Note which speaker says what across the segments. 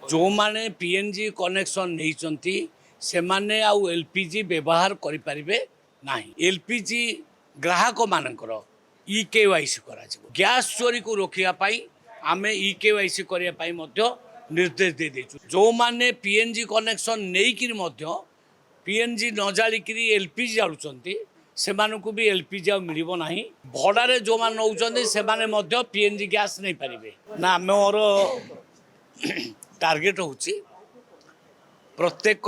Speaker 1: जो माने PNG connection नहीं से माने आउ एलपीजी व्यवहार करें ना। एलपीजी ग्राहक मानकर इकेवाईसी करा गैस चोरी को रोकने आम इकेवाईसी करने निर्देश दे देचु। जो माने पीएनजी कनेक्शन नहीं पीएनजी न जालिक एलपीजी जालुचंती से भी एलपीजी आ मिल ना। भड़े जो मैंने नौकरी से पीएनजी गैस नहीं पारे ना। मोर टार्गेट होची प्रत्येक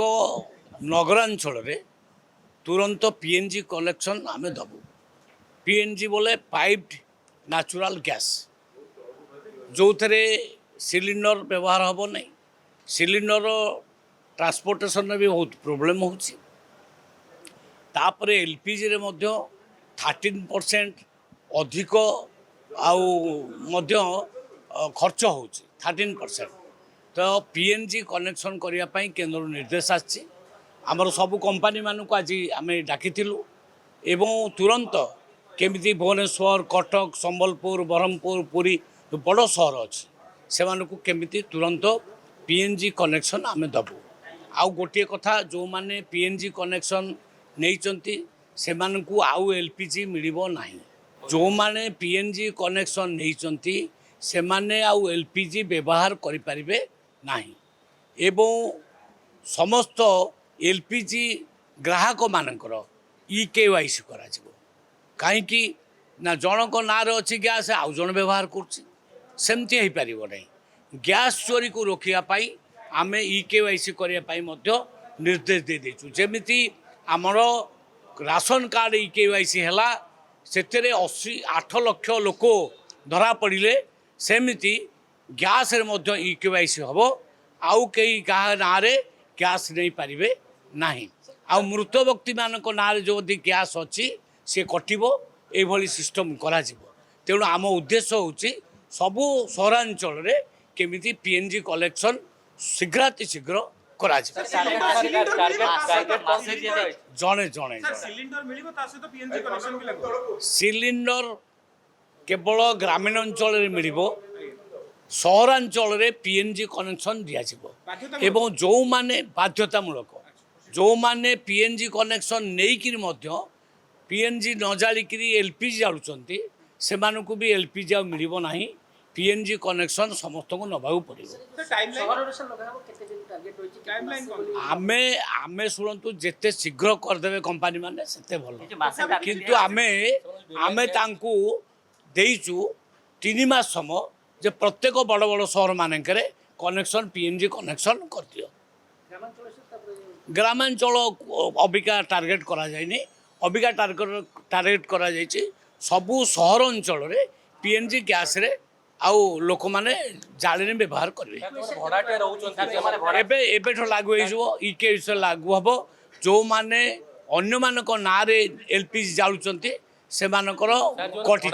Speaker 1: नगरांचल तुरंत पीएनजी कनेक्शन आम दबू। पीएनजी बोले पाइप्ड नेचुरल गैस जो थे सिलिंडर व्यवहार हम नहीं। सिलिंडर ट्रांसपोर्टेशन में भी बहुत प्रोब्लेम होची। तापर एलपीजी रे मध्य 13% अधिक खर्च होची 13%। तो पीएनजी कनेक्शन करने केंद्र निर्देश आमर सब कंपनी मानक आज आम डाकी एवं तुरंत केमिति भुवनेश्वर कटक संबलपुर ब्रह्मपुर पुरी जो बड़ सहर अच्छी से केमिति तुरंत पीएनजी कनेक्शन आम दबू। आउ गोटे कथा जो माने पीएनजी कनेक्शन नहीं से आउ एलपीजी मिल ना। जो माने पीएनजी कनेक्शन नहीं से माने आउ एलपीजी व्यवहार करें ना। एवं समस्त एलपीजी ग्राहक मानकर इकेवाईसी करा कहीं ना जनक ना अच्छी गैस आउ जन व्यवहार करमती हो पार ना। गैस चोरी को रोकने आम इकेवाईसी करने निर्देश दे देचु। जमीती आमर राशन कार्ड इकेवाईसी है से 8 लाख लोक धरा पड़े सेमती गैस इकेवाईसी हम आउ कई क्या ना गैस नहीं पारे ना। आ मृत व्यक्ति मान ना जो गैस अच्छी सी कटो ये सिस्टम करा। तेणु आम उद्देश्य होची सबू सहरांचल केमिति पीएनजी कलेक्शन शीघ्राति शीघ्र करा। जड़े जड़े सिलिंडर केवल ग्रामीण अंचल मिल सहरांचल पीएनजी कनेक्शन दिज्व। एवं जो माने बाध्यतामूलक जो माने पीएनजी कनेक्शन नहीं पीएनजी न जालिक एलपीजी जालुचंती से भी एलपीजी आ मिल ना। पीएनजी कनेक्शन समस्त को नवाक पड़े। आमे आमे शुणु जिते शीघ्र करदे कंपनी माने सेते भल किंतु आमे आमे तांकू देइचु 3 मास समय जे प्रत्येक बड़ बड़ सहर मानकरे कनेक्शन पीएनजी कनेक्शन कर दियो। ग्रामांचल अबिका टार्गेट करा जायनी। अबिका टार्गेट करा जायछि सबु सहर अंचल रे पीएनजी गैस रे आउ लोक माने जाले व्यवहार करेंगे। लागू इके लागू हम जो माने अन्य मान ना एलपीजी जालुचंती से कटि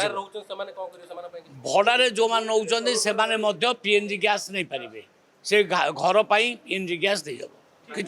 Speaker 1: भड़े जो मान नौकरी से पीएनजी गैस नहीं पारे से घर पर पीएनजी गैस दे कि